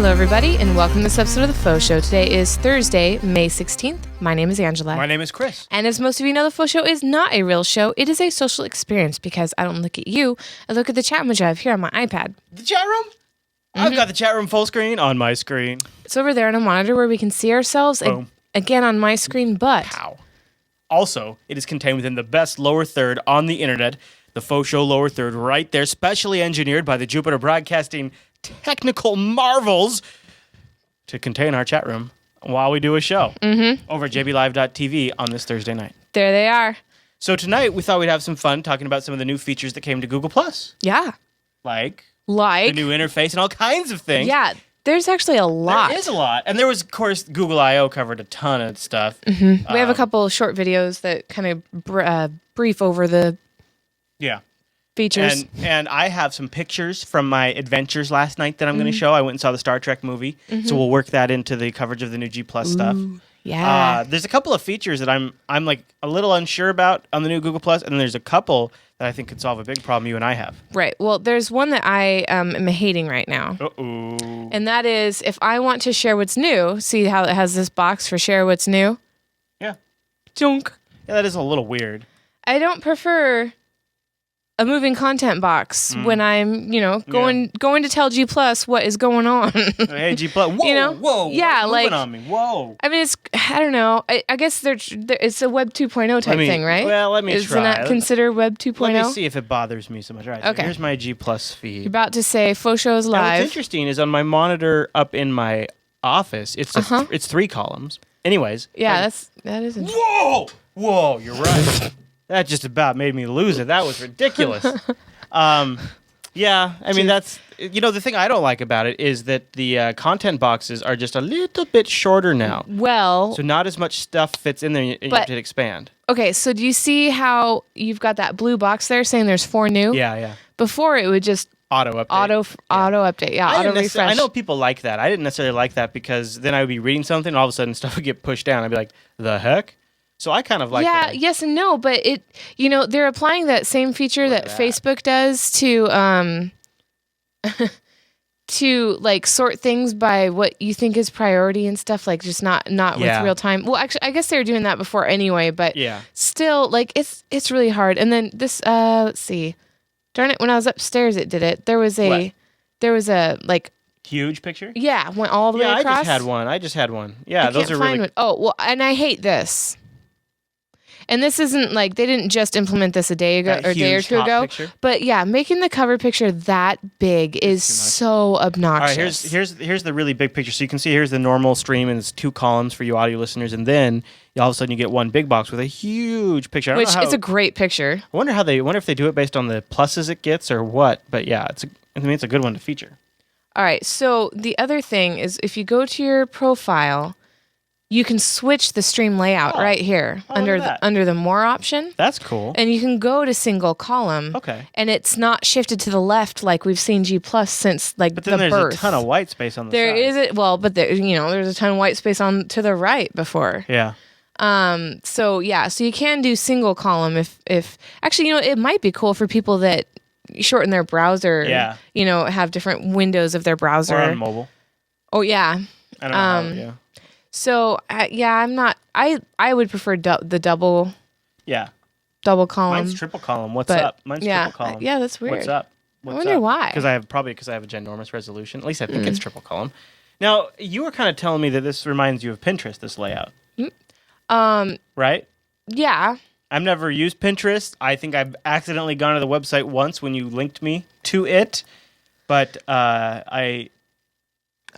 Hello, everybody, and welcome to this episode of the FauxShow. Today is Thursday, May 16th. My name is Angela. My name is Chris. And as most of you know, the FauxShow is not a real show. It is a social experience because I don't look at you. I look at the chat room which I have here on my iPad. The chat room? I've got the chat room full screen on my screen. It's over there on a monitor where we can see ourselves. Boom. Again, on my screen, but... Pow. Also, it is contained within the best lower third on the internet, the FauxShow lower third right there, specially engineered by the Jupiter Broadcasting technical marvels to contain our chat room while we do a show over at jblive.tv on this Thursday night. There they are. So tonight, we thought we'd have some fun talking about some of the new features that came to Google+. Yeah. Like the new interface and all kinds of things. Yeah, there's actually a lot. There is a lot. And there was, of course, Google I.O. covered a ton of stuff. We have a couple short videos that kind of brief over the features. And I have some pictures from my adventures last night that I'm going to show. I went and saw the Star Trek movie, so we'll work that into the coverage of the new G Plus stuff. Yeah. There's a couple of features that I'm like a little unsure about on the new Google Plus, and then there's a couple that I think could solve a big problem you and I have. Right. Well, there's one that I am hating right now. Uh-oh. And that is if I want to share what's new, see how it has this box for share what's new? Yeah. Junk. Yeah, that is a little weird. I don't prefer a moving content box when I'm, going to tell G Plus what is going on. Hey, G Plus. Whoa, whoa. Yeah, like, on me. Whoa. I mean, I don't know. I guess it's a Web 2.0 type thing, right? Well, let me try. Isn't that considered Web 2.0? Let me see if it bothers me so much. All right, okay. So here's my G Plus feed. You're about to say FauxShow is live. Now, what's interesting is on my monitor up in my office, it's it's 3 columns. Anyways. Yeah, that is interesting. Whoa, you're right. That just about made me lose it. That was ridiculous. Yeah, I mean, that's... the thing I don't like about it is that the content boxes are just a little bit shorter now. Well... So not as much stuff fits in there and you have to expand. Okay, so do you see how you've got that blue box there saying there's 4 new? Yeah. Before, it would just... Auto update. Auto update, auto refresh. I know people like that. I didn't necessarily like that because then I would be reading something and all of a sudden stuff would get pushed down. I'd be like, the heck? So I kind of like that. Yeah, yes and no, but they're applying that same feature that Facebook does to to like sort things by what you think is priority and stuff, like just not with real time. Well, actually, I guess they were doing that before anyway, but still, like it's really hard. And then this, let's see, darn it, when I was upstairs, it did it. There was a like huge picture. Yeah, went all the way across. I just had one. Yeah, those are really. Oh well, and I hate this. And this isn't like they didn't just implement this a day ago or a day or two ago. Picture. But yeah, making the cover picture that big is so obnoxious. All right, here's the really big picture. So you can see here's the normal stream and it's 2 columns for you audio listeners, and then all of a sudden you get one big box with a huge picture. It's a great picture. I wonder if they do it based on the pluses it gets or what. But yeah, it's a good one to feature. All right. So the other thing is if you go to your profile, you can switch the stream layout right here under the more option. That's cool. And you can go to single column. Okay. And it's not shifted to the left like we've seen G Plus since the birth. But then there's a ton of white space on the side. There's a ton of white space on to the right before. Yeah. So you can do single column if actually it might be cool for people that shorten their browser. Yeah. Have different windows of their browser. Or on mobile. Oh yeah. I don't know. So, I'm not... I would prefer the double... Yeah. Double column. Mine's triple column. What's up? Mine's triple column. Yeah, that's weird. What's up? I wonder why. Because I have a ginormous resolution. At least I think it's triple column. Now, you were kind of telling me that this reminds you of Pinterest, this layout. Right? Yeah. I've never used Pinterest. I think I've accidentally gone to the website once when you linked me to it. But you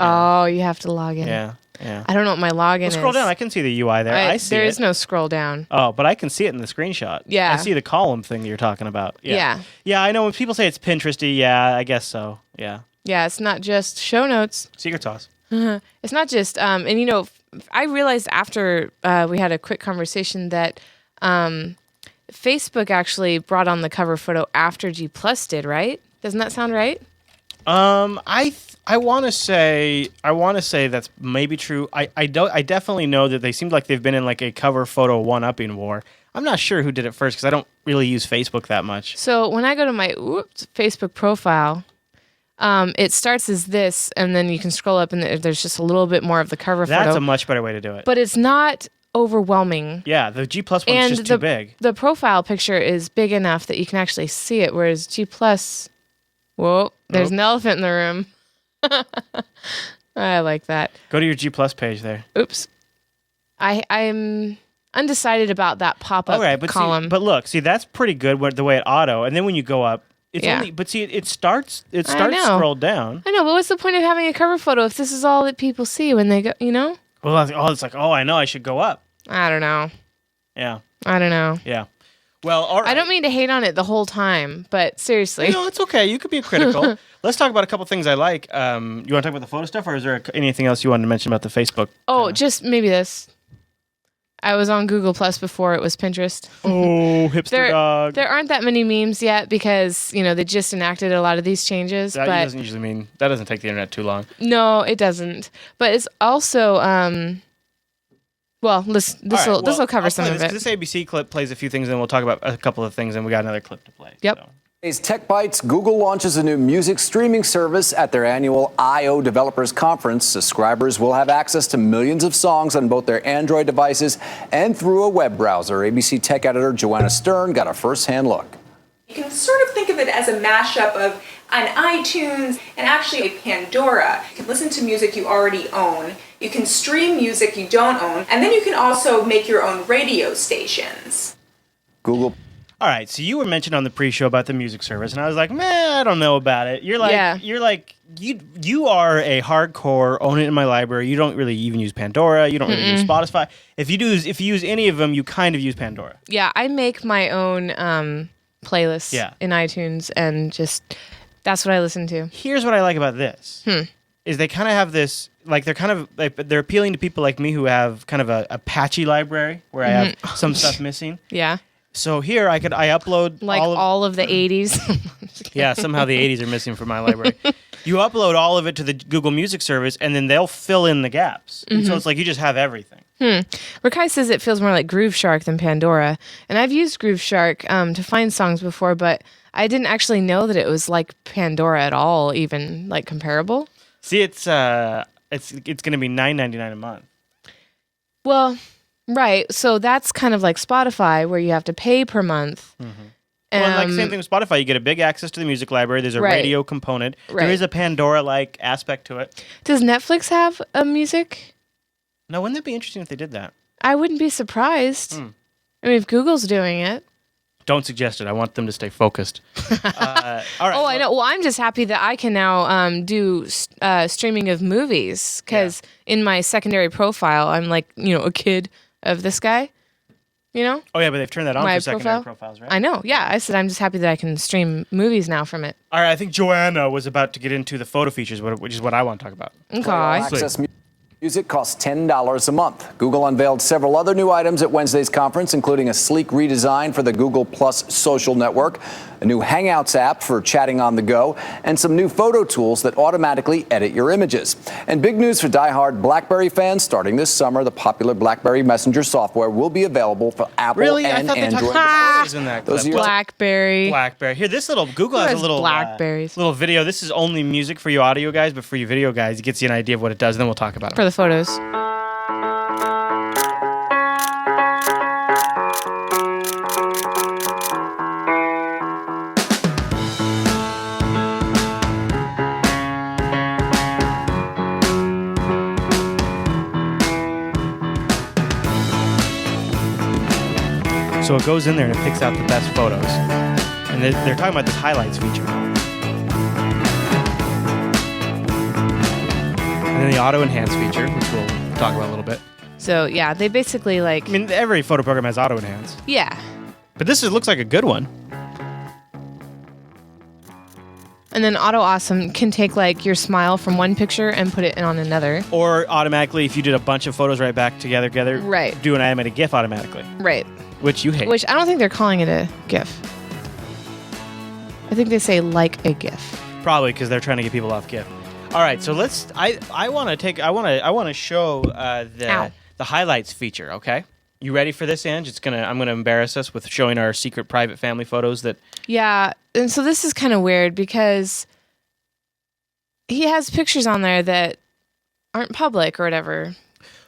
have to log in. Yeah. I don't know what my login is. Scroll down. I can see the UI there. I see there it. is no scroll down. Oh, but I can see it in the screenshot. Yeah. I see the column thing that you're talking about. Yeah. Yeah, I know when people say it's Pinteresty, yeah, I guess so. Yeah. Yeah, it's not just show notes. Secret sauce. It's not just, I realized after we had a quick conversation that Facebook actually brought on the cover photo after G Plus did, right? Doesn't that sound right? I want to say that's maybe true. I definitely know that they seemed like they've been in like a cover photo one-upping war. I'm not sure who did it first because I don't really use Facebook that much. So when I go to my Facebook profile, It starts as this, and then you can scroll up, and there's just a little bit more of the cover photo. That's a much better way to do it. But it's not overwhelming. Yeah, the G Plus one is just too big. The profile picture is big enough that you can actually see it, whereas G Plus, whoa, there's an elephant in the room. I like that. Go to your G Plus page there. Oops. I'm undecided about that pop-up column. But look, that's pretty good the way it auto, and then when you go up, it's only, but see, it starts scrolled down. I know, but what's the point of having a cover photo if this is all that people see when they go, Well, it's like, I know I should go up. I don't know. Yeah. I don't know. Yeah. Well, all right. I don't mean to hate on it the whole time, but seriously. No, it's okay. You could be critical. Let's talk about a couple things I like. You want to talk about the photo stuff, or is there anything else you wanted to mention about the Facebook? Oh, just maybe this. I was on Google Plus before it was Pinterest. Oh, hipster dog. There aren't that many memes yet because, they just enacted a lot of these changes. That doesn't usually mean, that doesn't take the internet too long. No, it doesn't. But it's also, this will cover some of it. This ABC clip plays a few things, and then we'll talk about a couple of things, and we got another clip to play. Yep. So. Today's Tech Bites, Google launches a new music streaming service at their annual I/O Developers Conference. Subscribers will have access to millions of songs on both their Android devices and through a web browser. ABC Tech editor Joanna Stern got a first-hand look. You can sort of think of it as a mashup of an iTunes and actually a Pandora. You can listen to music you already own. You can stream music you don't own. And then you can also make your own radio stations. Google. All right, so you were mentioned on the pre-show about the music service, and I was like, man, I don't know about it. You are a hardcore own it in my library. You don't really even use Pandora. You don't really use Spotify. If you use any of them, you kind of use Pandora. Yeah, I make my own playlists in iTunes, and that's what I listen to. Here's what I like about this: is they kind of have this, they're appealing to people like me who have kind of a patchy library where I have some stuff missing. Yeah. So here I upload all of the 80s. Yeah, somehow the 80s are missing from my library. You upload all of it to the Google Music service, and then they'll fill in the gaps. And so it's like you just have everything. Rakai says it feels more like Groove Shark than Pandora. And I've used Groove Shark to find songs before, but I didn't actually know that it was like Pandora at all, even like comparable. See, it's going to be $9.99 a month. Well, right. So that's kind of like Spotify, where you have to pay per month. Well, same thing with Spotify. You get a big access to the music library. There's a radio component. There is a Pandora-like aspect to it. Does Netflix have a music? No, wouldn't that be interesting if they did that? I wouldn't be surprised. I mean, if Google's doing it. Don't suggest it. I want them to stay focused. All right. Oh, I know. Well, I'm just happy that I can now do streaming of movies, because in my secondary profile, I'm like, a kid of this guy, Oh, yeah, but they've turned that on for secondary profiles, right? I know. Yeah, I said I'm just happy that I can stream movies now from it. All right, I think Joanna was about to get into the photo features, which is what I want to talk about. Okay. Access music costs $10 a month. Google unveiled several other new items at Wednesday's conference, including a sleek redesign for the Google Plus social network, a new Hangouts app for chatting on the go, and some new photo tools that automatically edit your images. And big news for diehard BlackBerry fans: starting this summer, the popular BlackBerry Messenger software will be available for Apple and Android devices. In that BlackBerry. Here, this little Google has a little little video. This is only music for you audio guys, but for you video guys, it gets you an idea of what it does, and then we'll talk about it. For the photos. So it goes in there and it picks out the best photos. And they're talking about this highlights feature. And then the auto enhance feature, which we'll talk about a little bit. So yeah, they basically every photo program has auto enhance. Yeah. But this looks like a good one. And then Auto Awesome can take your smile from one picture and put it on another. Or automatically, if you did a bunch of photos right back together, right, do an animated GIF automatically. Right. Which you hate. Which I don't think they're calling it a GIF. I think they say like a GIF. Probably because they're trying to get people off GIF. All right, so let's. I want to show the highlights feature. Okay, you ready for this, Ange? I'm gonna embarrass us with showing our secret private family photos that. Yeah, and so this is kind of weird because he has pictures on there that aren't public or whatever.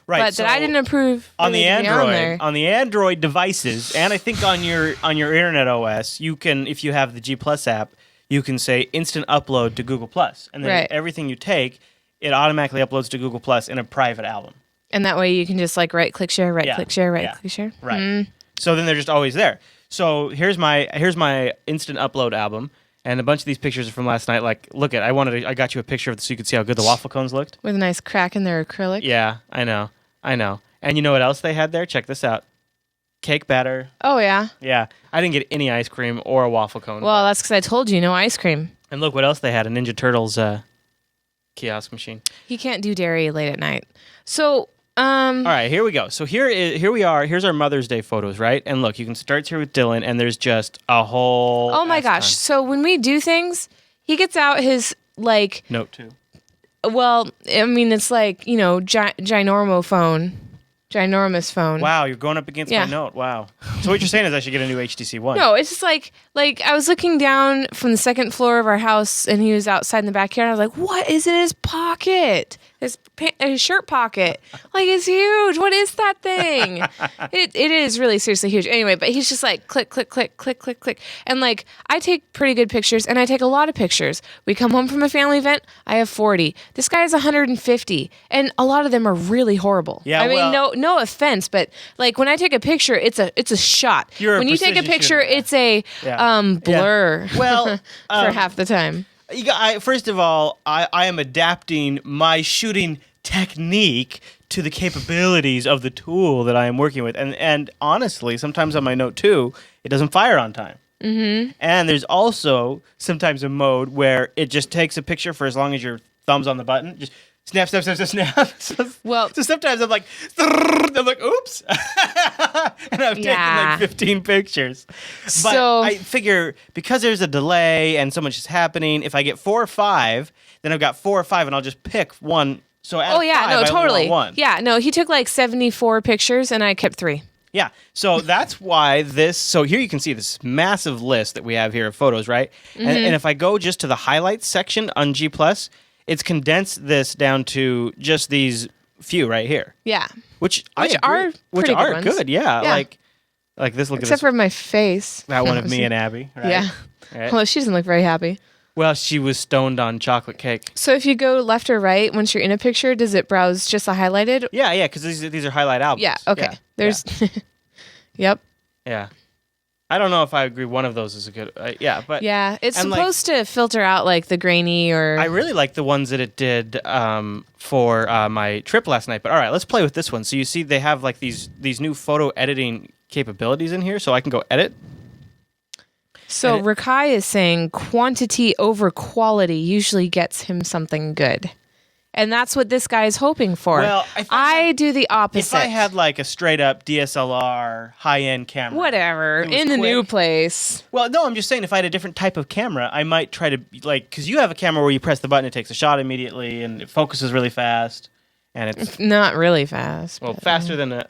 Right, but so that I didn't approve on the Android. On the Android devices, and I think on your Internet OS, you can, if you have the G Plus app, you can say instant upload to Google Plus, and then everything you take, it automatically uploads to Google Plus in a private album. And that way you can just like right click share, click share, click share. Right. So then they're just always there. So here's my instant upload album. And a bunch of these pictures are from last night. Like, look at, I got you a picture of it so you could see how good the waffle cones looked. With a nice crack in their acrylic. Yeah, I know. And you know what else they had there? Check this out. Cake batter. Oh, yeah. Yeah. I didn't get any ice cream or a waffle cone. Well, that's because I told you, no ice cream. And look what else they had, a Ninja Turtles kiosk machine. He can't do dairy late at night. So, all right, here we go. So here we are. Here's our Mother's Day photos, right? And look, you can start here with Dylan, and there's just a whole. Oh my gosh! Ton. So when we do things, he gets out his like Note 2. Well, I mean, it's like ginormous phone. Wow, you're going up against my Note. Wow. So what you're saying is I should get a new HTC One. No, it's just like I was looking down from the second floor of our house, and he was outside in the backyard. And I was like, "What is in his pocket? His shirt pocket? Like, it's huge. What is that thing? It is really seriously huge. Anyway, but he's just like click, click, click, click, click, click, and like I take pretty good pictures, and I take a lot of pictures. We come home from a family event. I have 40. This guy has 150, and a lot of them are really horrible. Yeah, I mean, no offense, but like when I take a picture, it's a shot. When you take a picture, it's a blur. Yeah. Well, for half the time. First of all, I am adapting my shooting technique to the capabilities of the tool that I am working with. And honestly, sometimes on my Note 2, it doesn't fire on time. Mm-hmm. And there's also sometimes a mode where it just takes a picture for as long as your thumb's on the button. Just snap, snap, snap, snap, snap. So sometimes I'm like, oops. And I've taken like 15 pictures. But I figure because there's a delay and so much is happening, if I get 4 or 5, then I've got 4 or 5 and I'll just pick one. So out of 5, I only want one. Yeah, no, he took like 74 pictures and I kept 3. Yeah, so that's why so here you can see this massive list that we have here of photos, right? Mm-hmm. And if I go just to the highlights section on G+, it's condensed this down to just these few right here. Yeah. Which are good, yeah. Like this, look Except at this. for my face. That one of me and Abby, right? Yeah. Right. Well, she doesn't look very happy. Well, she was stoned on chocolate cake. So if you go left or right, once you're in a picture, does it browse just the highlighted? Yeah, because these are highlight albums. Yeah, okay. Yeah. There's... Yep. Yeah. I don't know if I agree one of those is a good... but... Yeah, it's supposed to filter out like the grainy or... I really like the ones that it did for my trip last night. But all right, let's play with this one. So you see they have like these new photo editing capabilities in here, so I can go edit. So Rakai is saying quantity over quality usually gets him something good. And that's what this guy is hoping for. Well, I do the opposite. If I had like a straight up DSLR high-end camera. Whatever, in the new place. Well, no, I'm just saying if I had a different type of camera, I might try to because you have a camera where you press the button, it takes a shot immediately, and it focuses really fast. And it's not really fast. Well, faster than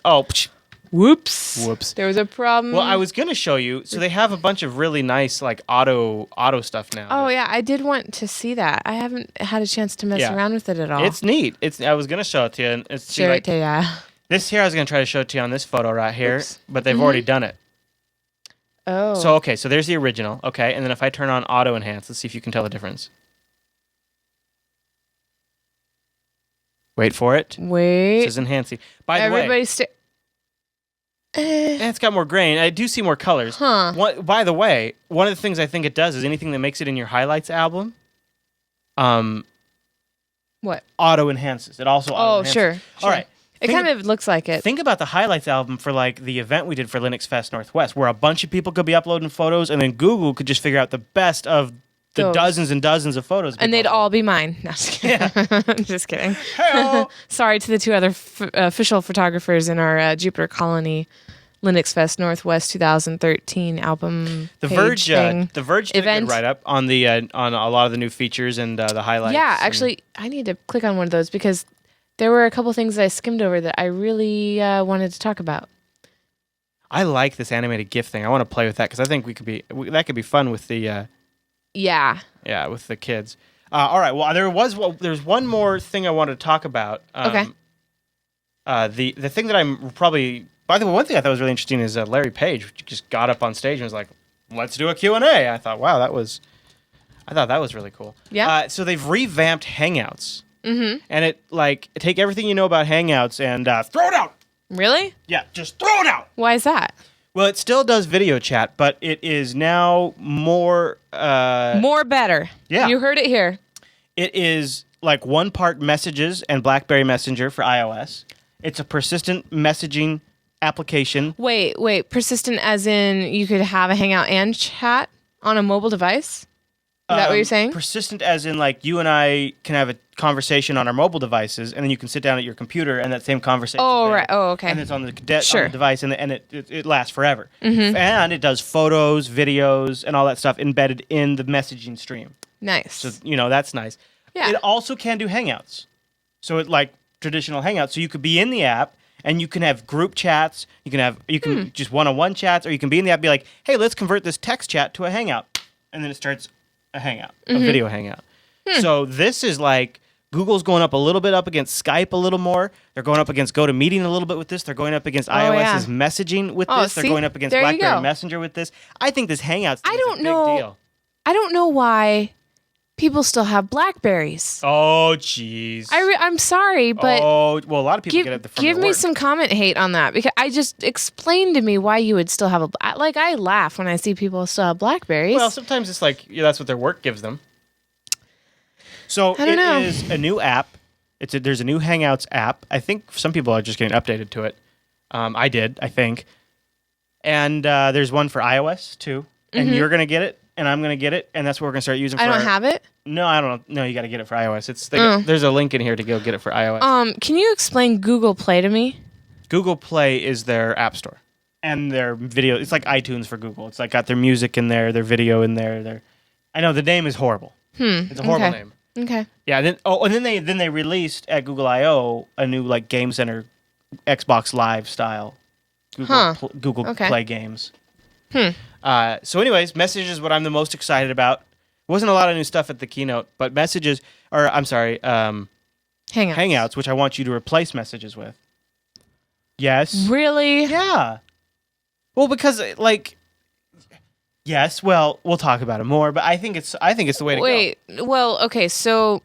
Whoops. There was a problem. Well, I was going to show you. So they have a bunch of really nice like auto stuff now. Oh, yeah. I did want to see that. I haven't had a chance to mess around with it at all. It's neat. I was going to show it to you. And it's Share it to you. This here I was going to try to show it to you on this photo right here. But they've already done it. Oh. So, okay. So there's the original. Okay. And then if I turn on auto enhance, let's see if you can tell the difference. Wait for it. Wait. This is enhancing. By the way. And it's got more grain. I do see more colors. Huh. By the way, one of the things I think it does is anything that makes it in your highlights album, what? Auto enhances. It also auto enhances. Sure. All right. It kind of looks like it. Think about the highlights album for like the event we did for Linux Fest Northwest, where a bunch of people could be uploading photos, and then Google could just figure out the best of the dozens and dozens of photos. And they'd all be mine. No, just kidding. Yeah. Just kidding. Sorry to the 2 other official photographers in our Jupiter Colony Linux Fest Northwest 2013 album. The Verge did a good write-up on on a lot of the new features and the highlights. Yeah, actually, I need to click on one of those because there were a couple things that I skimmed over that I really wanted to talk about. I like this animated GIF thing. I want to play with that because I think that could be fun with the. Yeah, with the kids. All right. Well, there's one more thing I wanted to talk about. Okay. The thing that I'm probably... By the way, one thing I thought was really interesting is Larry Page just got up on stage and was like, let's do a Q&A. I thought, wow, I thought that was really cool. Yeah. So they've revamped Hangouts. Mm-hmm. And take everything you know about Hangouts and throw it out. Really? Yeah, just throw it out. Why is that? Well, it still does video chat, but it is now more... more better. Yeah. You heard it here. It is like 1 part messages and BlackBerry Messenger for iOS. It's a persistent messaging application. Wait. Persistent as in you could have a Hangout and chat on a mobile device? Is that what you're saying? Persistent as in like you and I can have a conversation on our mobile devices, and then you can sit down at your computer and that same conversation. Oh, right. Oh, okay. And it's on the device, and it lasts forever. Mm-hmm. And it does photos, videos, and all that stuff embedded in the messaging stream. Nice. So, that's nice. Yeah. It also can do Hangouts. So it like traditional Hangouts. So you could be in the app, and you can have group chats. You can just one-on-one chats, or you can be in the app and be like, hey, let's convert this text chat to a Hangout. And then it starts a Hangout, a video Hangout. So this is like Google's going up a little bit up against Skype a little more. They're going up against GoToMeeting a little bit with this. They're going up against iOS's messaging with this. They're going up against BlackBerry Messenger with this. I think this Hangouts thing is a big deal. I don't know why people still have Blackberries. Oh, jeez. I'm sorry, but a lot of people get it from give their me work. some comment hate on that, because I just explain to me why you would still have I laugh when I see people still have Blackberries. Well, sometimes it's like that's what their work gives them. So it is a new app. There's a new Hangouts app. I think some people are just getting updated to it. I did, I think. And there's one for iOS too. And you're gonna get it, and I'm gonna get it, and that's what we're gonna start using. I don't have it. No, I don't know. No, you got to get it for iOS. There's a link in here to go get it for iOS. Can you explain Google Play to me? Google Play is their app store, and their video. It's like iTunes for Google. It's like got their music in there, their video in there. I know the name is horrible. It's a horrible name. Okay. Yeah. And then they released at Google I/O a new like Game Center, Xbox Live style Google Play games. So anyways, Messages is what I'm the most excited about. Wasn't a lot of new stuff at the keynote, but Hangouts, which I want you to replace Messages with. Yes. Really? Yeah. Well, because yes. Well, we'll talk about it more, but I think it's the way to go. Wait. Well, okay. So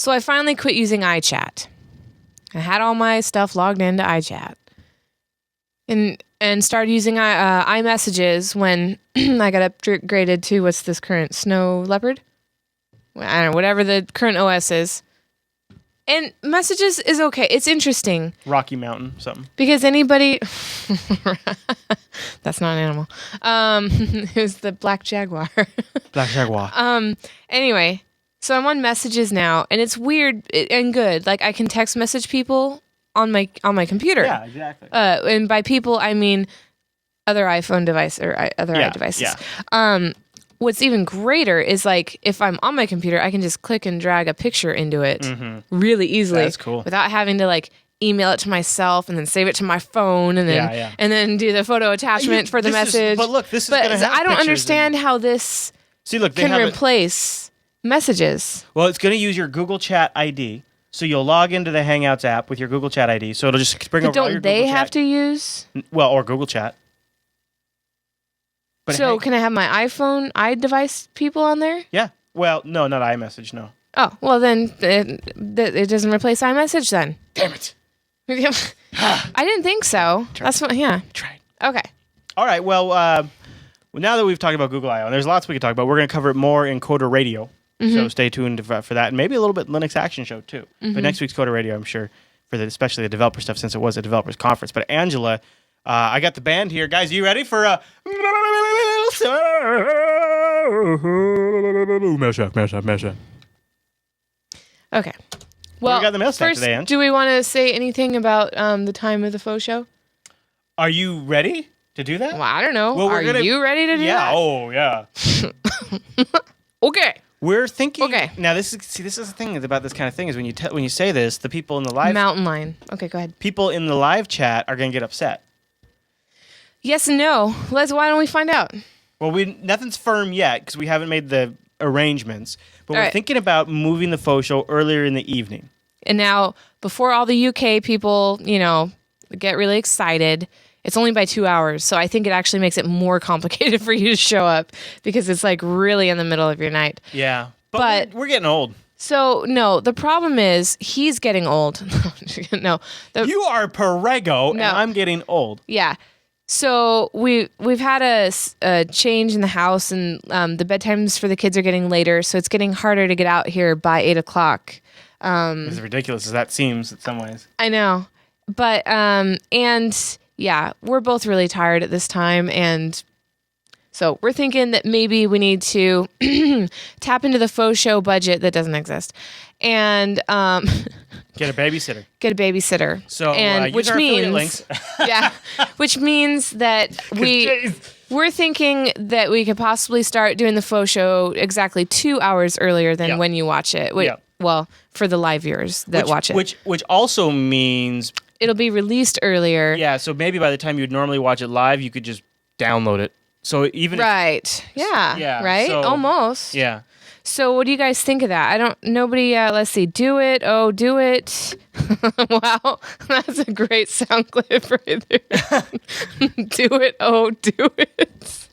I finally quit using iChat. I had all my stuff logged into iChat, and started using iMessages when I got upgraded to what's this current Snow Leopard? I don't know, whatever the current OS is. And Messages is okay. It's interesting. Rocky Mountain, something. Because anybody... That's not an animal. It was the Black Jaguar. Black Jaguar. Anyway, so I'm on Messages now, and it's weird and good. Like, I can text message people on my computer. Yeah, exactly. And by people, I mean other iPhone device or other iDevices. Yeah. What's even greater is like if I'm on my computer, I can just click and drag a picture into it really easily. That's cool. Without having to like email it to myself and then save it to my phone and then and then do the photo attachment for the message. But look, this is going to have I don't understand how this can replace Messages. Well, it's going to use your Google Chat ID. So you'll log into the Hangouts app with your Google Chat ID. So it'll just bring over all your Google Chat. Don't they have to use? Well, or Google Chat. But so can I have my iPhone, iDevice people on there? Yeah. Well, no, not iMessage, no. Oh, well then it doesn't replace iMessage then. Damn it. I didn't think so. That's what, Tried. Okay. All right, well, now that we've talked about Google I/O, and there's lots we could talk about, we're going to cover it more in Coder Radio. So stay tuned for that, and maybe a little bit Linux Action Show too. But next week's Coder Radio, I'm sure, for especially the developer stuff, since it was a developers conference. But Angela, I got the band here, guys. You ready for mashup? Okay. Well, we got the mail stack first, today, Ange. do we want to say anything about the time of the FauxShow? Are you ready to do that? Well, I don't know. Well, Are you ready to do that? Oh, yeah. Okay. We're thinking. Okay. Now, this is the thing about this kind of thing is when you say this, the people in the live Mountain Lion. Okay, go ahead. people in the live chat are going to get upset. Yes and no. Why don't we find out? Well, nothing's firm yet because we haven't made the arrangements, but we're right. thinking about moving the faux show earlier in the evening. And now, before all the UK people, get really excited, it's only by 2 hours. So I think it actually makes it more complicated for you to show up because it's like really in the middle of your night. Yeah. But we're getting old. So, no, the problem is he's getting old. No. You are Perego, and I'm getting old. Yeah. So we've had a change in the house, and the bedtimes for the kids are getting later, so it's getting harder to get out here by 8 o'clock. As ridiculous as that seems in some ways. I know. But, and yeah, we're both really tired at this time, and so we're thinking that maybe we need to tap into the faux show budget that doesn't exist, and get a babysitter. So, and which means links. Yeah, which means that we're thinking that we could possibly start doing the faux show exactly 2 hours earlier than when you watch it. Well, for the live viewers that watch it, which also means it'll be released earlier. Yeah, so maybe by the time you'd normally watch it live, you could just download it. So even right, right, so, almost, yeah. So what do you guys think of that? Nobody. Let's see. Do it. Oh, do it. Wow, that's a great sound clip right there. Do it. Oh, do it.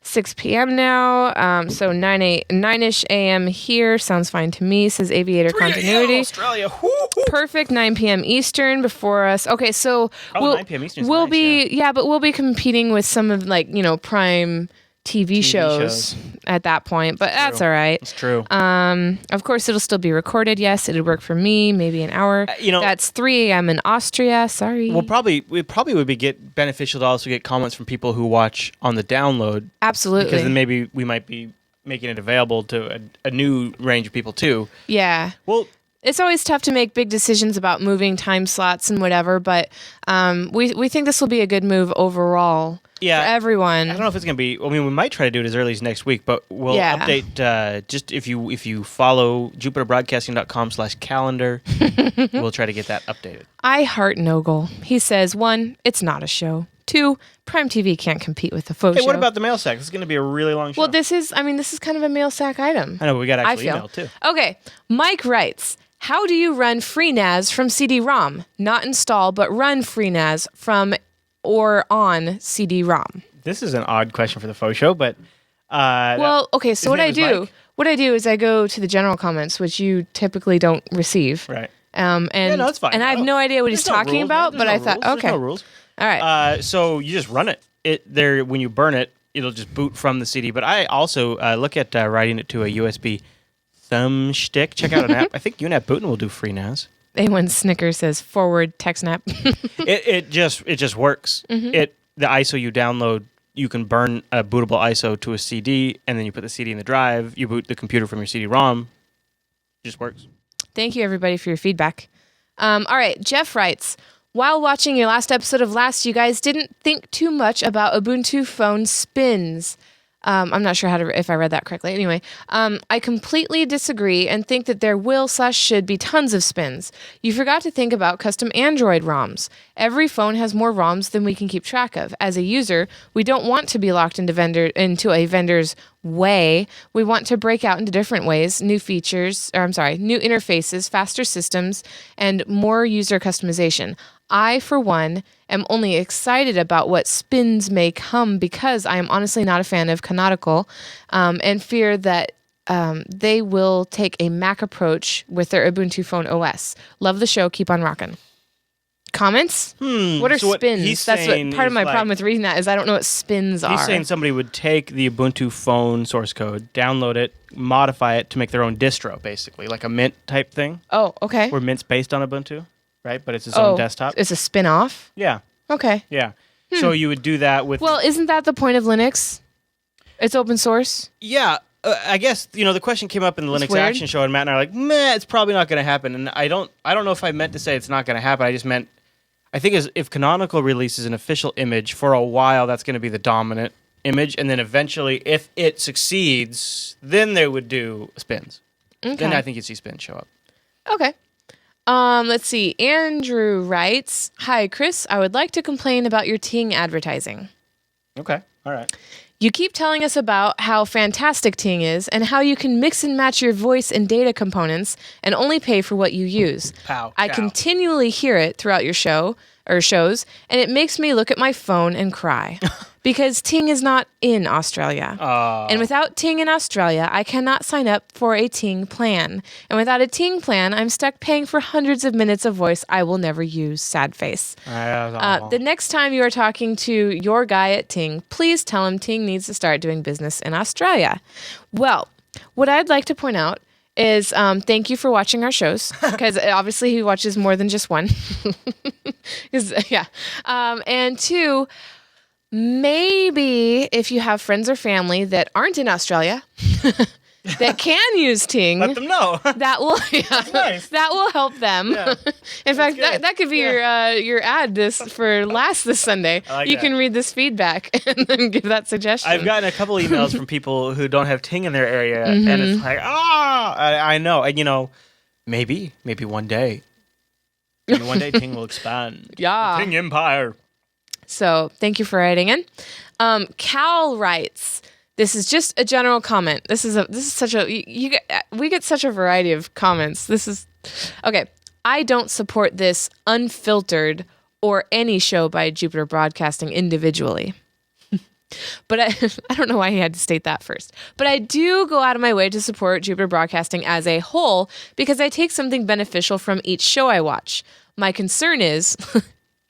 6 p.m. now. So 9-ish a.m. here. Sounds fine to me, says Aviator Continuity. Australia. Perfect. 9 p.m. Eastern before us. Okay, so 9 p.m. Eastern. We'll be but we'll be competing with some of prime TV shows at that point, but that's all right. It's true. Of course, it'll still be recorded. Yes, it'd work for me. Maybe an hour. That's 3 a.m. in Austria. Sorry. Well, it probably would be beneficial to also get comments from people who watch on the download. Absolutely. Because then maybe we might be making it available to a new range of people too. Yeah. Well, it's always tough to make big decisions about moving time slots and whatever, but we think this will be a good move overall. Yeah, for everyone. I don't know if it's going to be. I mean, we might try to do it as early as next week, but we'll update. Just if you follow JupiterBroadcasting.com/calendar, we'll try to get that updated. I heart Nogel. He says, 1, it's not a show. 2, Prime TV can't compete with the faux show. Hey, what about the mail sack? This is going to be a really long show. Well, this is kind of a mail sack item. I know, but we got actually email too. Okay, Mike writes, how do you run FreeNAS from CD-ROM? Not install, but run FreeNAS from or on CD-ROM? This is an odd question for the faux show, but okay. So what I do is I go to the general comments, which you typically don't receive. Right. It's fine. And I have no idea what he's talking about, but I thought, okay, there's no rules. All right. So you just run it. When you burn it, it'll just boot from the CD. But I also look at writing it to a USB thumbstick. Check out an app. I think UNAP Bootin will do FreeNAS. A1 Snicker says forward TechSnap. it just works. Mm-hmm. The ISO you download, you can burn a bootable ISO to a CD, and then you put the CD in the drive. You boot the computer from your CD-ROM. It just works. Thank you, everybody, for your feedback. All right, Jeff writes, while watching your last episode of Last, you guys didn't think too much about Ubuntu phone spins. I'm not sure if I read that correctly. Anyway, I completely disagree and think that there should be tons of spins. You forgot to think about custom Android ROMs. Every phone has more ROMs than we can keep track of. As a user, we don't want to be locked into a vendor's way. We want to break out into different ways, new interfaces, faster systems, and more user customization. I, for one, am only excited about what spins may come because I am honestly not a fan of Canonical and fear that they will take a Mac approach with their Ubuntu phone OS. Love the show. Keep on rocking. Comments? What are spins? That's what part of my problem with reading that is I don't know what spins are. He's saying somebody would take the Ubuntu phone source code, download it, modify it to make their own distro, basically, like a Mint type thing. Oh, okay. Where Mint's based on Ubuntu. Right, but it's its own desktop. It's a spin-off? Yeah. Okay. Yeah. So you would do that with... Well, isn't that the point of Linux? It's open source? Yeah. I guess, the question came up in the Linux Action Show, and Matt and I are like, it's probably not going to happen. And I don't know if I meant to say it's not going to happen. I just meant, I think if Canonical releases an official image, for a while, that's going to be the dominant image. And then eventually, if it succeeds, then they would do spins. Okay. Then I think you'd see spins show up. Okay. Let's see. Andrew writes, hi, Chris. I would like to complain about your Ting advertising. Okay. All right. You keep telling us about how fantastic Ting is and how you can mix and match your voice and data components and only pay for what you use. I continually hear it throughout your shows, and it makes me look at my phone and cry. Because Ting is not in Australia. And without Ting in Australia, I cannot sign up for a Ting plan. And without a Ting plan, I'm stuck paying for hundreds of minutes of voice I will never use. Sad face. The next time you are talking to your guy at Ting, please tell him Ting needs to start doing business in Australia. Well, what I'd like to point out is thank you for watching our shows, because obviously he watches more than just one. And two, maybe if you have friends or family that aren't in Australia that can use Ting, let them know. That will nice. That will help them. Yeah. In fact, that could be your ad this Sunday. You can read this feedback and then give that suggestion. I've gotten a couple emails from people who don't have Ting in their area, and it's like, I know, and maybe one day, Ting will expand. Yeah, the Ting Empire. So thank you for writing in. Cal writes, this is just a general comment. This is such a we get such a variety of comments. This is okay. I don't support this unfiltered or any show by Jupiter Broadcasting individually. But I don't know why he had to state that first. But I do go out of my way to support Jupiter Broadcasting as a whole because I take something beneficial from each show I watch. My concern is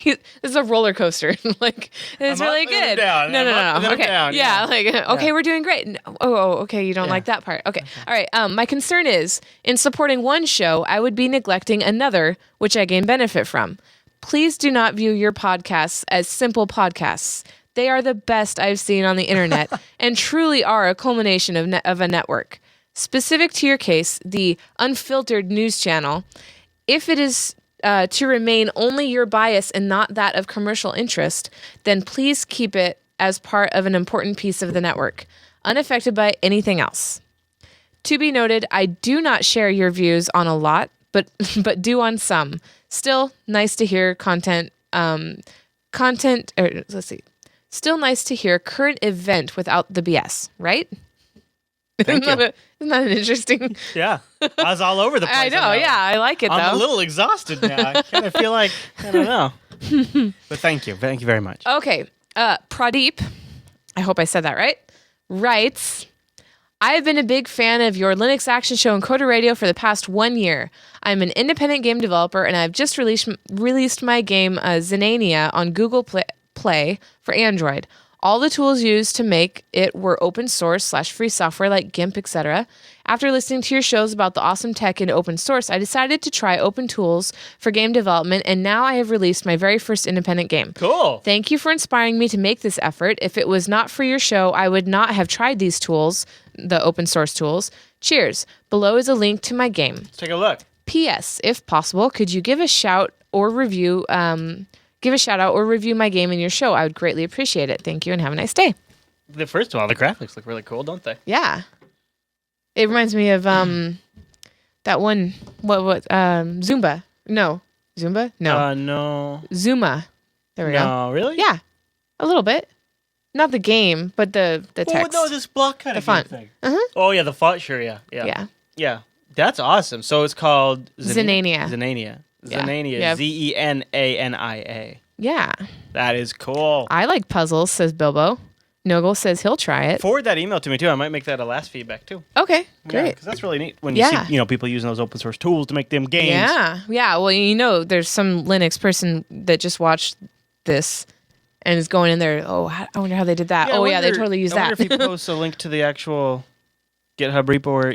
this is a roller coaster. Like, it's really good. No. Okay. Okay, we're doing great. Okay, you don't like that part. Okay. All right. My concern is, in supporting one show, I would be neglecting another, which I gain benefit from. Please do not view your podcasts as simple podcasts. They are the best I've seen on the internet and truly are a culmination of a network. Specific to your case, the Unfiltered News Channel, if it is to remain only your bias and not that of commercial interest, then please keep it as part of an important piece of the network, unaffected by anything else. To be noted, I do not share your views on a lot, but do on some. Still nice to hear Still nice to hear current event without the BS, right? Thank you. Isn't that an interesting? Yeah. I was all over the place. I know, I like it, though. I'm a little exhausted now. I kind of feel like, I don't know. But thank you. Thank you very much. Okay. Pradeep, I hope I said that right, writes, I have been a big fan of your Linux Action Show and Coda Radio for the past 1 year. I'm an independent game developer, and I've just released my game Xenania on Google Play for Android. All the tools used to make it were open source / free software like GIMP, etc. After listening to your shows about the awesome tech in open source, I decided to try open tools for game development, and now I have released my very first independent game. Cool. Thank you for inspiring me to make this effort. If it was not for your show, I would not have tried these tools, the open source tools. Cheers. Below is a link to my game. Let's take a look. P.S. If possible, could you give a shout or review my game in your show? I would greatly appreciate it. Thank you and have a nice day. First of all, the graphics look really cool, don't they? Yeah. It reminds me of that one Zumba. No. Zumba? No. No. Zuma. There we go. No, really? Yeah. A little bit. Not the game, but the text. Oh, no, this block kind the of font thing. Uh-huh. Oh, yeah, the font, sure, yeah. Yeah. That's awesome. So it's called Xenania. Xenania. Yeah. Zenia. Yeah. That is cool. I like puzzles, says Bilbo. Nogel says he'll try it. Forward that email to me, too. I might make that a last feedback, too. Okay, great. Because that's really neat when you see people using those open source tools to make them games. Yeah. Well, there's some Linux person that just watched this and is going in there, I wonder how they did that. Yeah, they totally used that. I wonder if he posts a link to the actual GitHub repo or...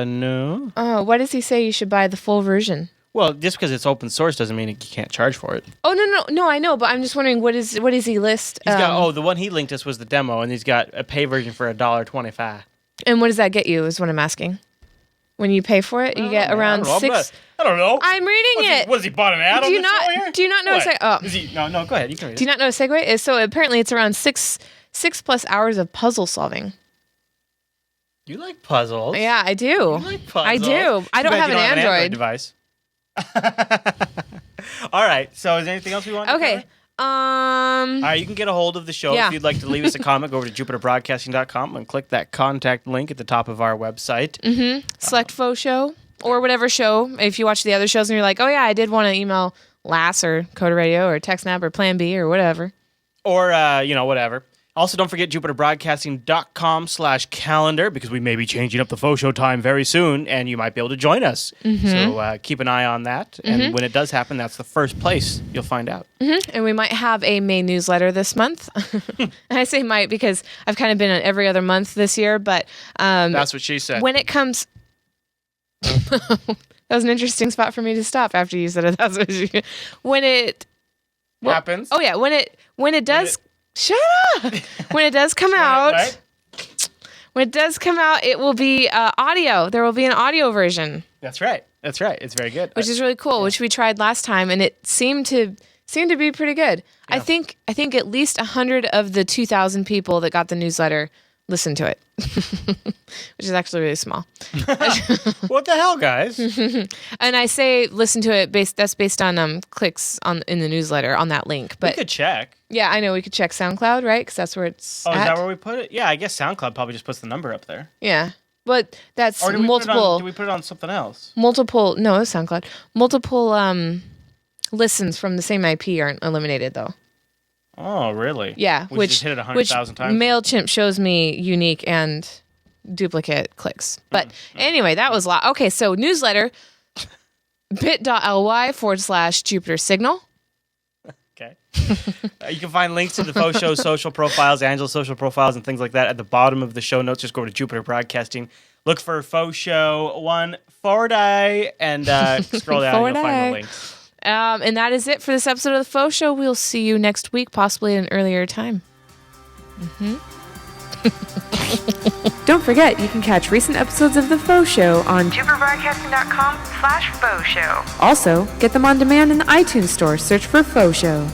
no. Oh, why does he say you should buy the full version? Well, just because it's open source doesn't mean you can't charge for it. Oh, no, I know, but I'm just wondering, what does he list? He's got, the one he linked us was the demo, and he's got a pay version for $1.25. And what does that get you, is what I'm asking. When you pay for it, you get around $6... I don't know. I'm reading it. What, has he bought an ad on the show here? Do you not know what? No, go ahead. You can read it. Do you not know what a segue is? So apparently it's around 6+ hours of puzzle solving. You like puzzles. Yeah, I do. You like puzzles. I do. I don't have an Android device. All right. So is there anything else we want to cover? All right, you can get a hold of the show if you'd like to leave us a comment. Go over to jupiterbroadcasting.com and click that contact link at the top of our website. Select FauxShow or whatever show. If you watch the other shows and you're like, oh yeah, I did want to email Lass or Coda Radio or TechSnap or Plan B or whatever. Or, whatever. Also, don't forget jupiterbroadcasting.com/calendar because we may be changing up the FauxShow time very soon, and you might be able to join us. So keep an eye on that. And when it does happen, that's the first place you'll find out. And we might have a May newsletter this month. And I say might because I've kind of been on every other month this year. But that's what she said. When it comes... That was an interesting spot for me to stop after you said it. That's what you... When it... happens. Oh, yeah. When it does... Shut up! When it does come out, it will be audio. There will be an audio version. That's right. It's very good. Which is really cool, which we tried last time, and it seemed to be pretty good. Yeah. I think at least 100 of the 2,000 people that got the newsletter listened to it, which is actually really small. What the hell, guys? And I say listen to it based on clicks in the newsletter on that link. But we could check. Yeah, I know we could check SoundCloud, right? Because that's where it's. Oh, is that where we put it? Yeah, I guess SoundCloud probably just puts the number up there. Yeah, but that's or multiple. Do we put it on something else? Multiple. No, it's SoundCloud. Multiple listens from the same IP aren't eliminated though. Oh, really? Yeah, which just hit it 100,000 times. MailChimp shows me unique and duplicate clicks. But anyway, that was a lot. Okay, so newsletter bit.ly/Jupiter Signal. Okay. You can find links to the FauxShow social profiles, Angela's social profiles, and things like that at the bottom of the show notes. Just go to Jupiter Broadcasting. Look for FauxShow 140 and scroll down and you'll find the links. And that is it for this episode of the FauxShow. We'll see you next week, possibly at an earlier time. Don't forget, you can catch recent episodes of the FauxShow on jupiterbroadcasting.com/FauxShow. Also, get them on demand in the iTunes store. Search for FauxShow.